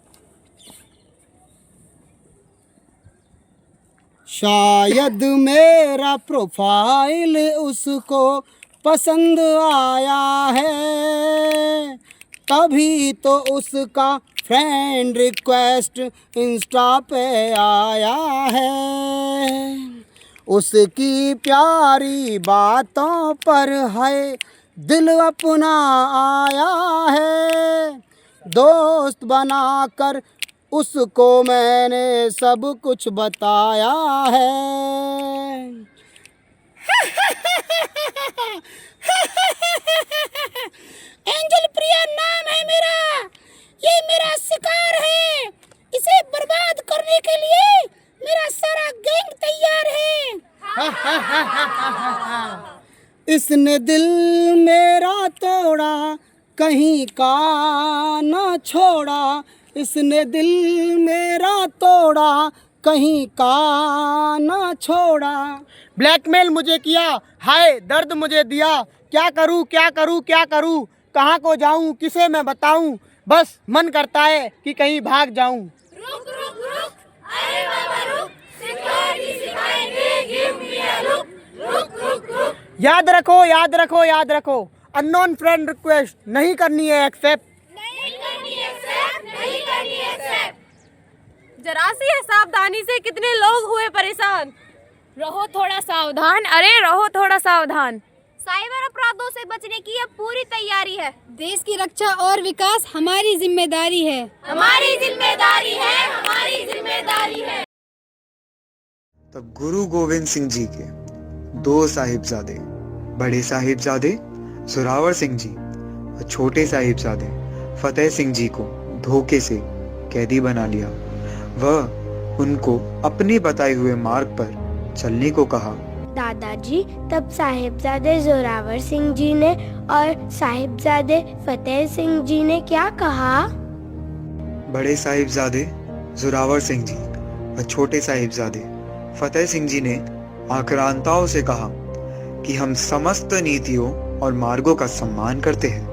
शायद मेरा प्रोफाइल उसको पसंद आया है, तभी तो उसका फ्रेंड रिक्वेस्ट इंस्टा पे आया है। उसकी प्यारी बातों पर है दिल अपना आया है, दोस्त बनाकर उसको मैंने सब कुछ बताया है। एंजल प्रिया नाम है मेरा, ये मेरा शिकार है, इसे बर्बाद करने के लिए मेरा सारा गैंग तैयार है। इसने दिल मेरा तोड़ा, कहीं का न छोड़ा। इसने दिल मेरा तोड़ा, कहीं का न छोड़ा। ब्लैकमेल मुझे किया, हाय दर्द मुझे दिया। क्या करूं क्या करूं क्या करूं, कहाँ को जाऊं किसे मैं बताऊं। बस मन करता है कि कहीं भाग जाऊं। रुक रुक रुक, अरे बाबा रुक, सिक्योरिटी सिखाएंगे, गिव मी अ लुक। रुक रुक रुक, याद रखो याद रखो याद रखो, अननोन फ्रेंड रिक्वेस्ट नहीं करनी है एक्सेप्ट। नहीं करनी एक्सेप्ट, नहीं करनी एक्सेप्ट। जरा सी है सावधानी से कितने लोग हुए परेशान। रहो थोड़ा सावधान, अरे रहो थोड़ा सावधान। साइबर अपराधों से बचने की अब पूरी तैयारी है। देश की रक्षा और विकास हमारी जिम्मेदारी है। हमारी जिम्मेदारी है, हमारी जिम्मेदारी है। तब गुरु गोविंद सिंह जी के 2 साहिबजादे, बड़े साहिबजादे जोरावर सिंह जी और छोटे साहिबजादे फतेह सिंह जी को धोखे से कैदी बना लिया। वह उनको अपने बताए हुए मार्ग पर चलने को कहा। दादाजी, तब साहिबजादे जोरावर सिंह जी ने और साहिबजादे फतेह सिंह जी ने क्या कहा? बड़े साहिबजादे जोरावर सिंह जी और छोटे साहिबजादे फतेह सिंह जी ने आक्रांताओं से कहा कि हम समस्त नीतियों और मार्गों का सम्मान करते हैं,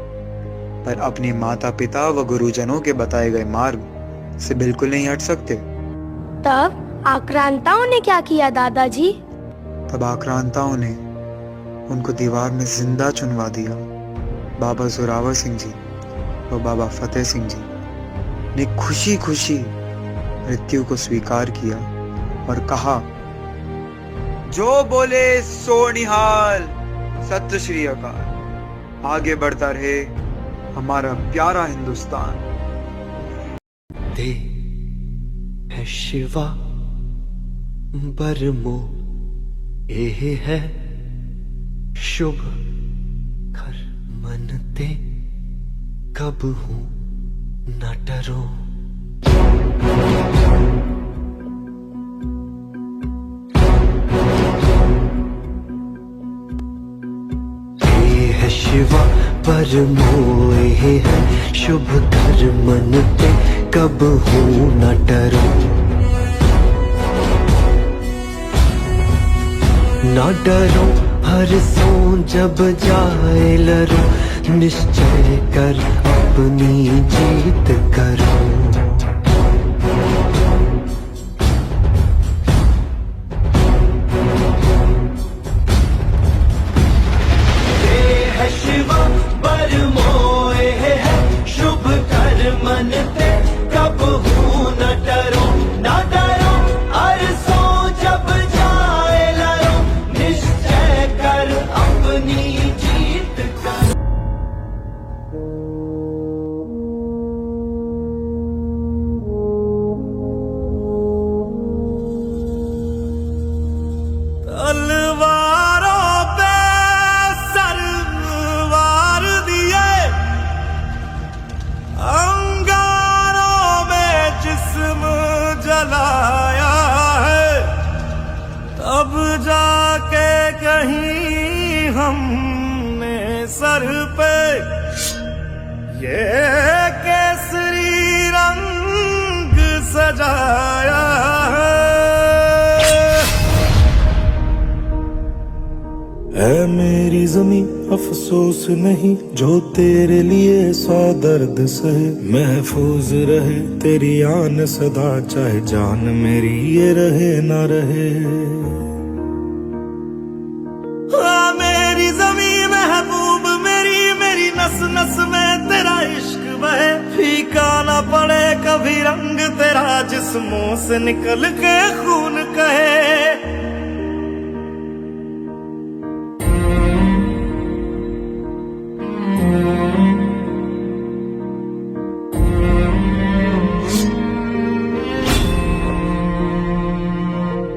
पर अपने माता पिता व गुरुजनों के बताए गए मार्ग से बिल्कुल नहीं हट सकते। तब आक्रांताओं ने क्या किया दादाजी? तब आक्रांताओं ने उनको दीवार में जिंदा चुनवा दिया। बाबा जोरावर सिंह जी और बाबा फतेह सिंह जी ने खुशी खुशी मृत्यु को स्वीकार किया और कहा, जो बोले सो निहाल, सत श्री अकाल। आगे बढ़ता रहे हमारा प्यारा हिंदुस्तान। दे है शिवा बरमो, एह है शुभ कर मनते, कब हूं न डरो। है शिवा परमो, एह है शुभ कर मनते, कब हूं न डरो। ना डरो हर सो जब जाए लरो, निश्चय कर अपनी जीत करो। है शिवा बरमोए है शुभ कर मनते, कब हूं न डरो। ना डरो हर सो जब जाए लरो, निश्चय कर अपनी जीत कर। तलवारों पे सरवार दिए, अंगारों में जिस्म जलाया है, तब जाके कहीं हमने सर पे ये केसरी रंग सजाया है। है मेरी जमी अफसोस नहीं, जो तेरे लिए 100 दर्द सहे। महफूज रहे तेरी आन सदा, चाहे जान मेरी ये रहे ना रहे। मेरी जमी महबूब मेरी, मेरी नस नस में तेरा इश्क बहे। फीका ना पड़े कभी रंग तेरा, जिस्मों से निकल के खून कहे।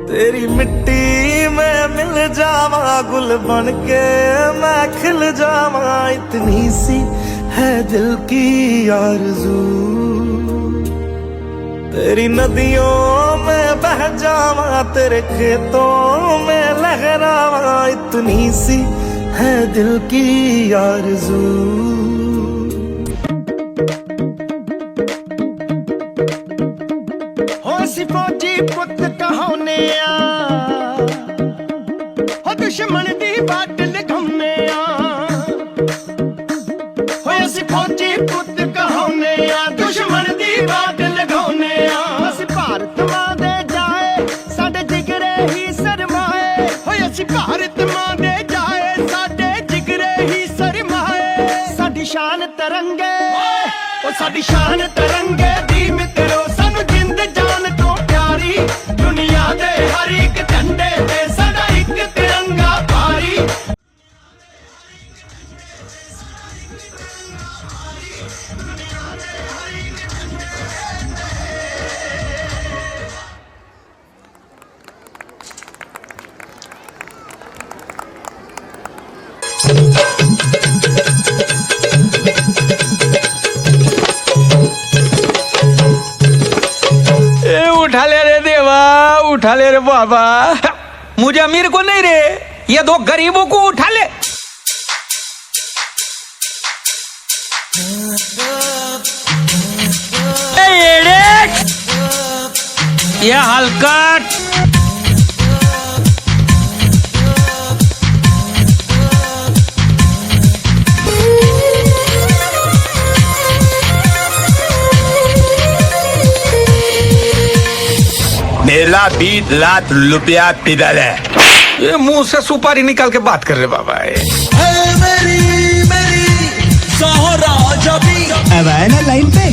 तेरी मिट्टी में मिल जावा, गुल बन के मैं खिल जावा। इतनी सी है दिल की आरज़ू, तेरी नदियों में बह जावा, तेरे खेतों में लहरावा। इतनी सी है दिल की आरज़ू। हो सिफोजी पुत कहोने हो दुश्मन दी बाट लिखौने हो सिफोजी पुत कहोने दुश्मन दी बाट लिखौने असी भारत मां दे जाए साडे जिगरे ही सरमाए हो असी भारत मां दे जाए साडे जिगरे ही सरमाए साडी शान तरंगे ओ साडी शान तरंगे दी मित्रो सानू जिंद जान तो प्यारी दुनिया दे हर एक झंडे ते साडा एक तिरंगा भारी। उठा ले रे देवा, उठा ले रे बाबा, मुझे अमीर को नहीं रे, ये दो गरीबों को उठा ले। ये हलकट मेरा 20 लाख रुपया किधर है? ये मुंह से सुपारी निकाल के बात कर रहे बाबा। अब आए ना लाइन पे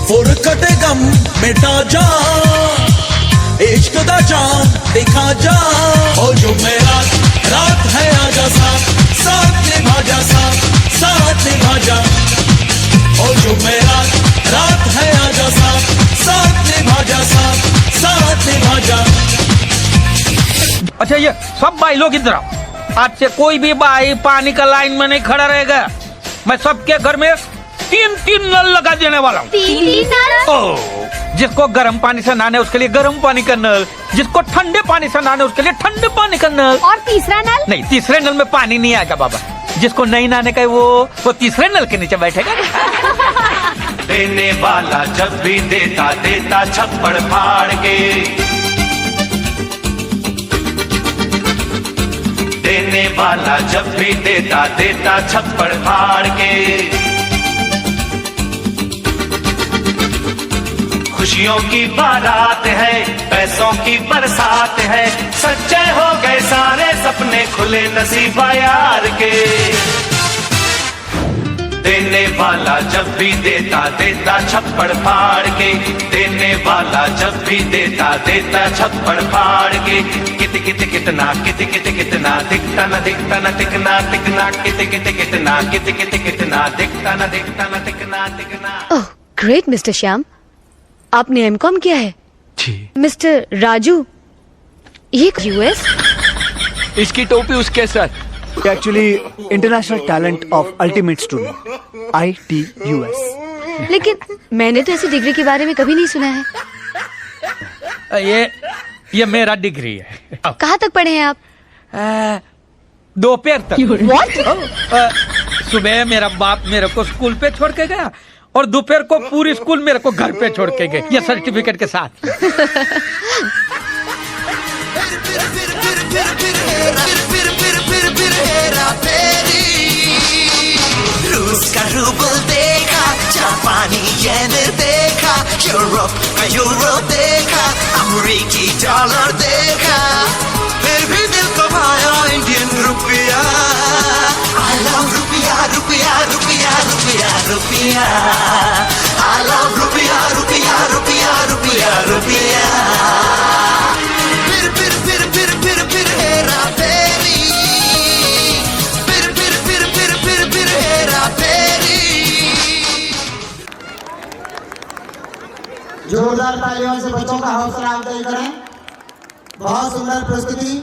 फुरकते गम मिटा जा इश्क दा जाम दिखा जा ओ जो मेरा रात है आजा साथ निभा जा साथ निभा जा ओ जो मेरा रात है आजा साथ निभा जा साथ निभा जा। अच्छा ये सब भाई लोग इधर आओ, आज से कोई भी भाई पानी का लाइन में नहीं खड़ा रहेगा। मैं सबके घर में 3 नल लगा देने वाला हूँ। 3 नल? जिसको गर्म पानी से नहाने उसके लिए गर्म पानी का नल, जिसको ठंडे पानी से नहाने उसके लिए ठंडे पानी का नल। और तीसरा नल? नहीं, तीसरे नल में पानी नहीं आएगा बाबा। जिसको नहीं नहाने का वो तीसरे नल के नीचे बैठेगा। देने वाला जब भी देता देता छप्पड़ फाड़ के, देने वाला जब भी देता देता छप्पड़ फाड़ के। खुशियों की बारात है, पैसों की बरसात है, सच्चे हो गए सारे सपने खुले नसीबा यार के। देने वाला जब भी देता देता छप्पड़ फाड़ के, देने वाला जब भी देता देता छप्पड़ फाड़ के। कितना कितना दिखता न दिखता न दिखना दिखना कितना कितना दिखता न दिखता न दिखना दिखना। ओह ग्रेट मिस्टर श्याम, आपने एमकॉम किया है? जी। मिस्टर राजू, ये यूएस? इसकी टोपी उसके साथ। Actually international talent of ultimate student ITUS। लेकिन मैंने तो ऐसी डिग्री के बारे में कभी नहीं सुना है। ये मेरा डिग्री है। कहाँ तक पढ़े हैं आप? दोपहर तक। What? सुबह मेरा बाप मेरे को स्कूल पे छोड़ के गया और दोपहर को पूरी स्कूल मेरे को घर पे छोड़ के गए, ये सर्टिफिकेट के साथ। रूस का रूबल देखा, जापानी येन देखा, यूरोप का यूरो देखा, अमेरिकी डॉलर देखा, फिर भी दिल को भाया इंडियन रुपया। I love रुपया रुपया रुपया रुपया रुपया, I love रुपया रुपया रुपया रुपया रुपया। फिर हेरा फेरी, फिर हेरा फेरी। जोरदार तालियों से बच्चों का हौसला अफजाई करें। बहुत सुंदर प्रस्तुति।